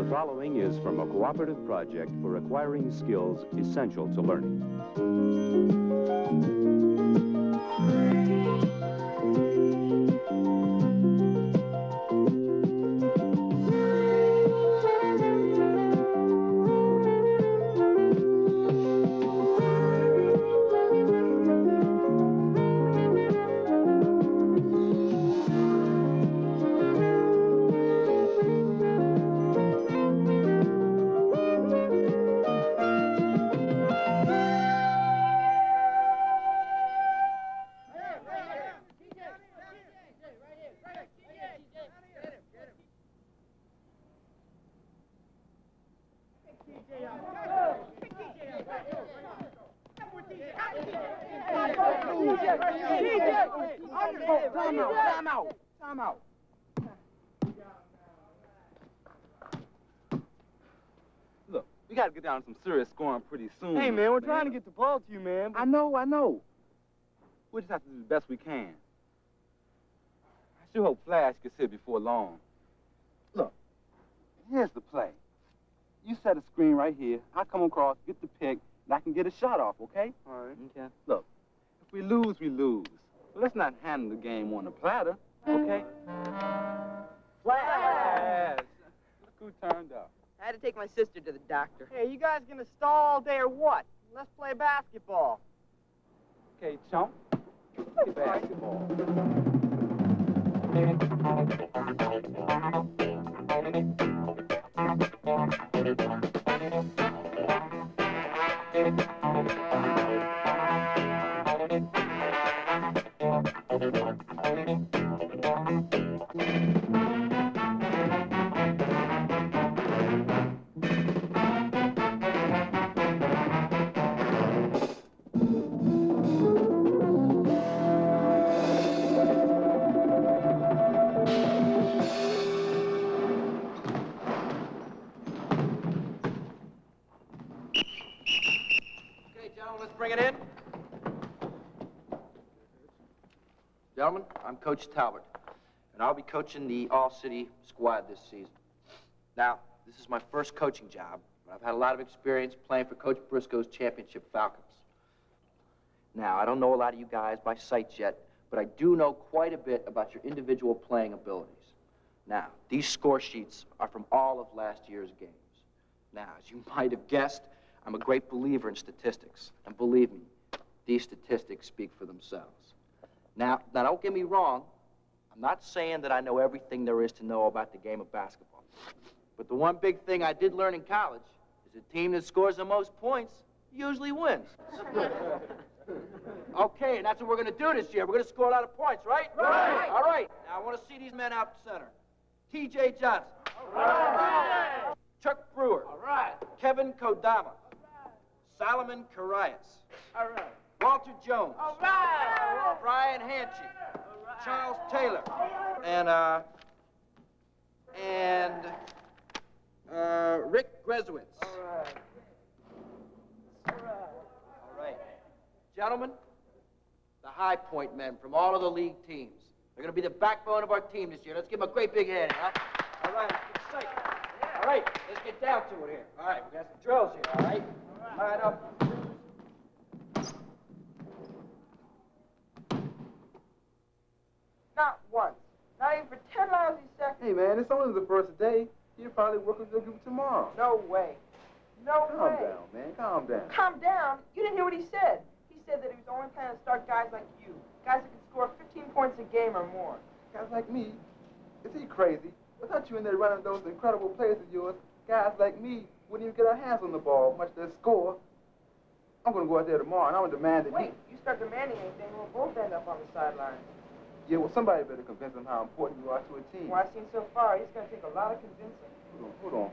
following is from a cooperative project for acquiring skills essential to learning. Time out. Look, we got to get down to some serious scoring pretty soon. Hey, man, we're trying to get the ball to you, man. I know. We just have to do the best we can. I sure hope Flash gets here before long. Look, here's the play. You set a screen right here. I come across, get the pick, and I can get a shot off, okay? All right. Okay. Look, if we lose, we lose. But let's not handle the game on a platter, okay? Flash! Look who turned up. I had to take my sister to the doctor. Hey, you guys gonna stall all day or what? Let's play basketball. Okay, chump. Play basketball. Bring it in. Gentlemen, I'm Coach Talbot, and I'll be coaching the all-city squad this season. Now, this is my first coaching job, but I've had a lot of experience playing for Coach Briscoe's championship Falcons. Now, I don't know a lot of you guys by sight yet, but I do know quite a bit about your individual playing abilities. Now, these score sheets are from all of last year's games. Now, as you might have guessed, I'm a great believer in statistics, and believe me, these statistics speak for themselves. Now, don't get me wrong. I'm not saying that I know everything there is to know about the game of basketball. But the one big thing I did learn in college is a team that scores the most points usually wins. Okay, and that's what we're going to do this year. We're going to score a lot of points, right? Right! All right. Now, I want to see these men out center. T.J. Johnson. All right. Chuck Brewer. All right. Kevin Kodama. Solomon Carias. All right. Walter Jones. All right. Brian Hanchy. All right. Charles Taylor. And Rick Greswitz. All right. All right. All right. Gentlemen, the high point men from all of the league teams. They're going to be the backbone of our team this year. Let's give them a great big hand, huh? All right, let's get psyched. All right, let's get down to it here. All right, we got some drills here, all right? Line up. Not once. Not even for 10 lousy seconds. Hey, man, it's only the first day. You're probably working with you tomorrow. No way. No Calm way. down, man. Calm down. Calm down? You didn't hear what he said. He said that he was only planning to start guys like you. Guys that could score 15 points a game or more. Guys like me? Is he crazy? Without you in there running those incredible plays of yours, guys like me wouldn't even get our hands on the ball, much less score. I'm going to go out there tomorrow, and I'm going to demand that Wait, you start demanding anything, we'll both end up on the sidelines. Yeah, well, somebody better convince him how important you are to a team. From what I've seen so far, he's going to take a lot of convincing. Hold on.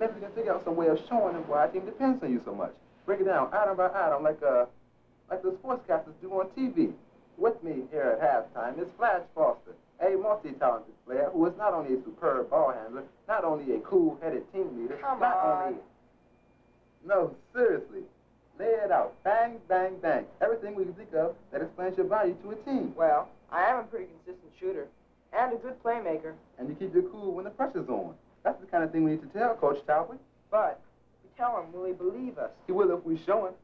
Maybe we can figure out some way of showing him why our team depends on you so much. Break it down item by item like the sportscasters do on TV. With me here at halftime is Flash Foster, a multi-talented player who is not only a superb ball handler, not only a cool-headed team leader, No, seriously. Lay it out. Bang, bang, bang. Everything we can think of that explains your value to a team. Well, I am a pretty consistent shooter and a good playmaker. And you keep your cool when the pressure's on. That's the kind of thing we need to tell Coach Talbot. But if we tell him, will he believe us? He will if we show him.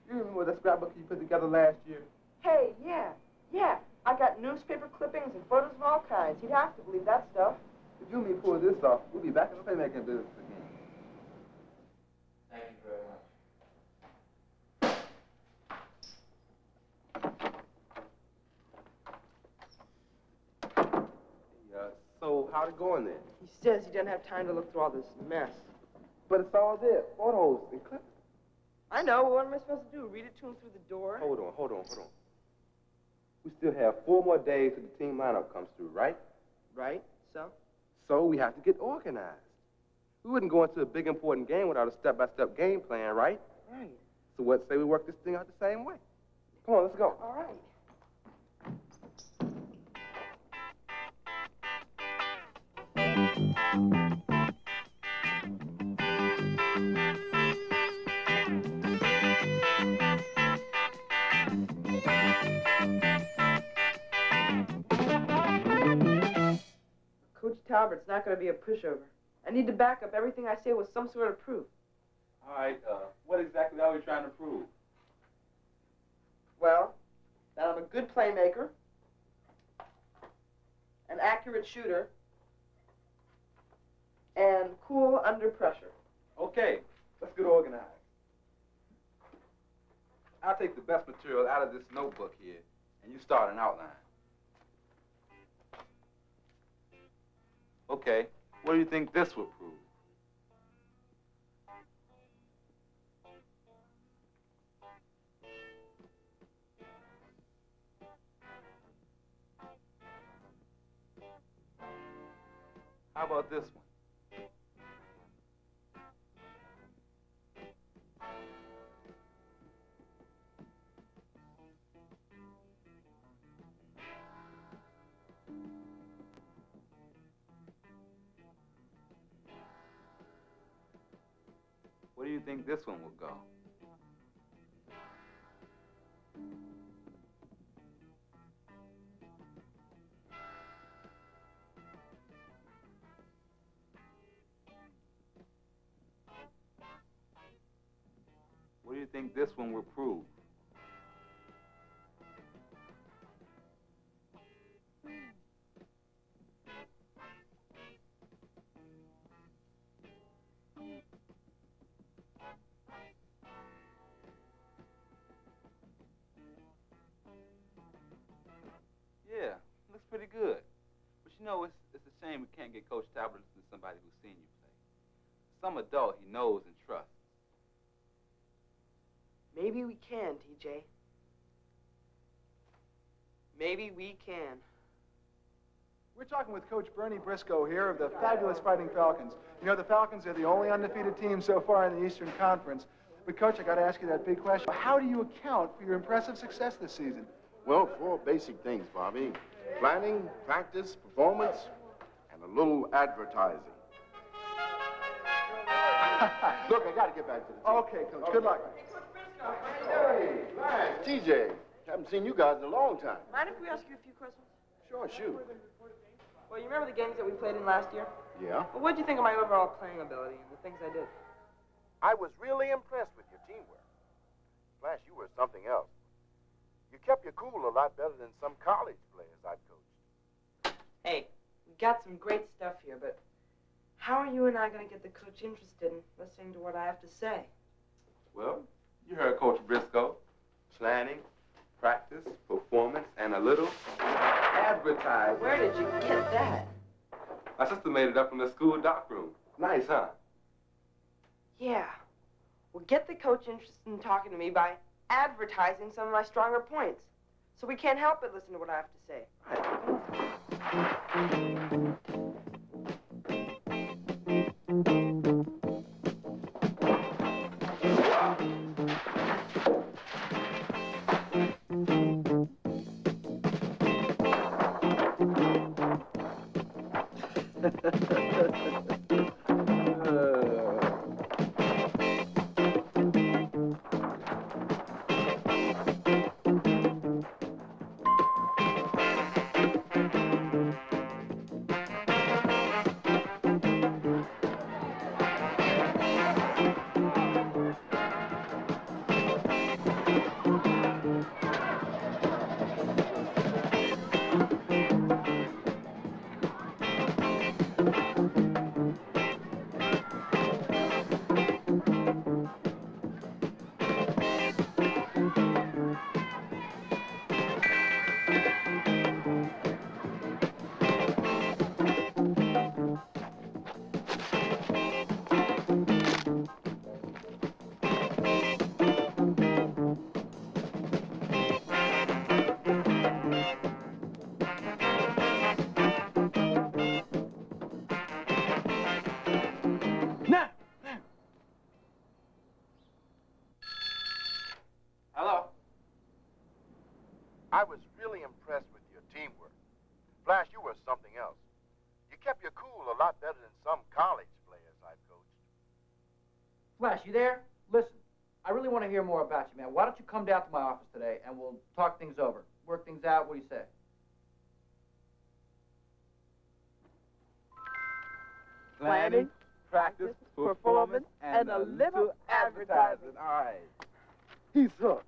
You remember that scrapbook you put together last year? Hey, yeah. I got newspaper clippings and photos of all kinds. He'd have to believe that stuff. If you and me pull this off, we'll be back in the playmaking business again. Thank you very much. So how'd it going then? He says he doesn't have time to look through all this mess. But it's all there. Photos and clips. I know. Well, what am I supposed to do? Read it to him through the door? Hold on. We still have 4 more days till the team lineup comes through, right? Right. So we have to get organized. We wouldn't go into a big important game without a step-by-step game plan, right? Right. So what say we work this thing out the same way? Come on, let's go. All right. Coach Talbert's not going to be a pushover. I need to back up everything I say with some sort of proof. All right, what exactly are we trying to prove? Well, that I'm a good playmaker, an accurate shooter, and cool under pressure. Okay, let's get organized. I'll take the best material out of this notebook here, and you start an outline. Okay, what do you think this will prove? How about this one? Where do you think this one will go? What do you think this one will prove? Yeah, looks pretty good. But you know, it's a shame we can't get Coach Talbot to listen to somebody who's seen you play. Some adult he knows and trusts. Maybe we can, TJ. Maybe we can. We're talking with Coach Bernie Briscoe here of the fabulous Fighting Falcons. You know, the Falcons are the only undefeated team so far in the Eastern Conference. But, Coach, I got to ask you that big question. How do you account for your impressive success this season? Well, 4 basic things, Bobby. Planning, practice, performance, and a little advertising. Look, I got to get back to the team. Okay, Coach. Good luck. Hey, Lance, TJ. Haven't seen you guys in a long time. Mind if we ask you a few questions? Sure, shoot. Well, you remember the games that we played in last year? Yeah? Well, what did you think of my overall playing ability and the things I did? I was really impressed with your teamwork. Flash, you were something else. You kept your cool a lot better than some college players I've coached. Hey, we got some great stuff here, but how are you and I going to get the coach interested in listening to what I have to say? Well, you heard Coach Briscoe. Planning, practice, performance, and a little advertising. Where did you get that? My sister made it up from the school doc room. Nice, huh? Yeah. Well, get the coach interested in talking to me by advertising some of my stronger points. So we can't help but listen to what I have to say. teamwork. Flash, you were something else. You kept your cool a lot better than some college players I've coached. Flash, you there? Listen, I really want to hear more about you, man. Why don't you come down to my office today and we'll talk things over, work things out. What do you say? Planning, practice, performance, and a little advertising. All right. He's hooked.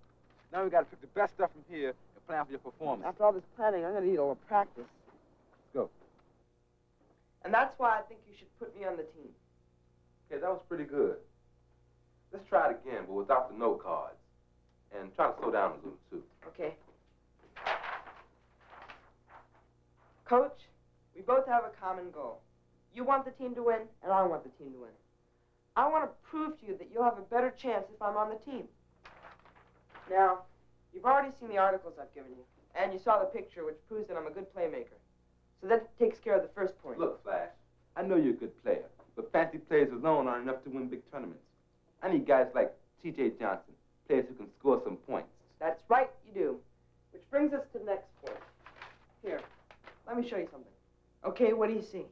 Now we got to pick the best stuff from here and plan for your performance. After all this planning, I'm going to need a little practice. Let's go. And that's why I think you should put me on the team. Okay, that was pretty good. Let's try it again, but without the note cards. And try to slow down a little, too. Okay. Coach, we both have a common goal. You want the team to win, and I want the team to win. I want to prove to you that you'll have a better chance if I'm on the team. Now, you've already seen the articles I've given you, and you saw the picture, which proves that I'm a good playmaker. So that takes care of the first point. Look, Flash, I know you're a good player, but fancy players alone aren't enough to win big tournaments. I need guys like T.J. Johnson, players who can score some points. That's right, you do. Which brings us to the next point. Here, let me show you something. Okay, what do you see?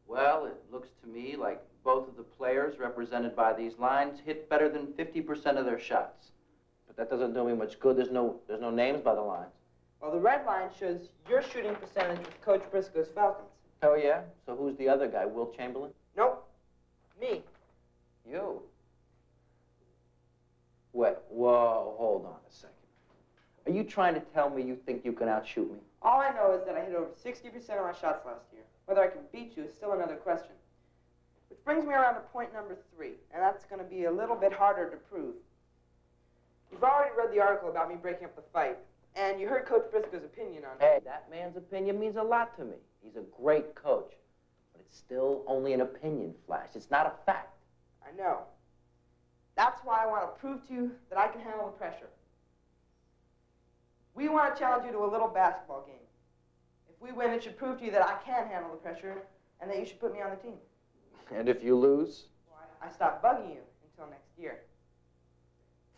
Well, it looks to me like both of the players represented by these lines hit better than 50% of their shots. But that doesn't do me much good. There's no names by the lines. Well, the red line shows your shooting percentage with Coach Briscoe's Falcons. Oh, yeah? So who's the other guy, Will Chamberlain? Nope. Me. You. Wait, whoa, hold on a second. Are you trying to tell me you think you can outshoot me? All I know is that I hit over 60% of my shots last year. Whether I can beat you is still another question. Which brings me around to point number 3, and that's going to be a little bit harder to prove. You've already read the article about me breaking up the fight, and you heard Coach Briscoe's opinion on it. Hey, that man's opinion means a lot to me. He's a great coach. But it's still only an opinion, Flash. It's not a fact. I know. That's why I want to prove to you that I can handle the pressure. We want to challenge you to a little basketball game. If we win, it should prove to you that I can handle the pressure and that you should put me on the team. And if you lose? Well, I stop bugging you until next year.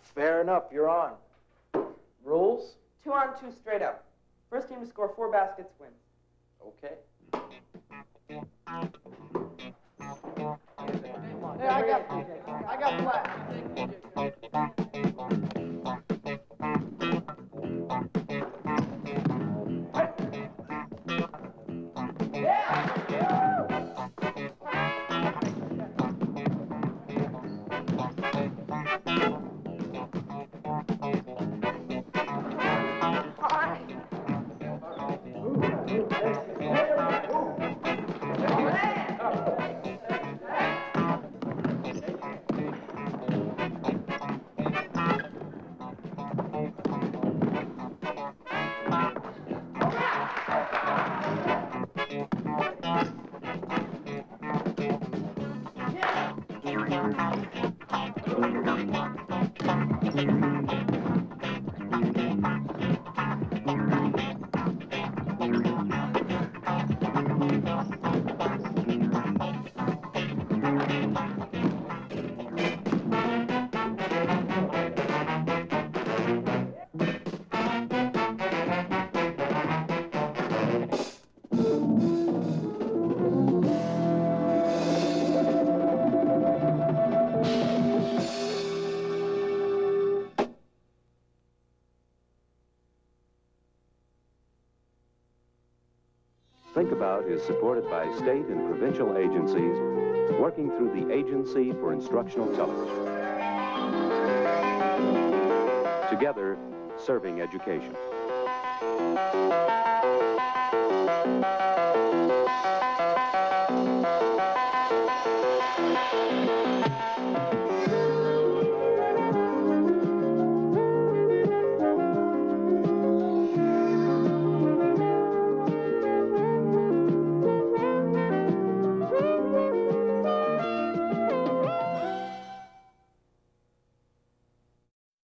Fair enough, you're on. Rules? 2 on 2 straight up. First team to score 4 baskets wins. Okay. Hey, I got flat. Thinkabout is supported by state and provincial agencies working through the Agency for Instructional Television. Together, serving education.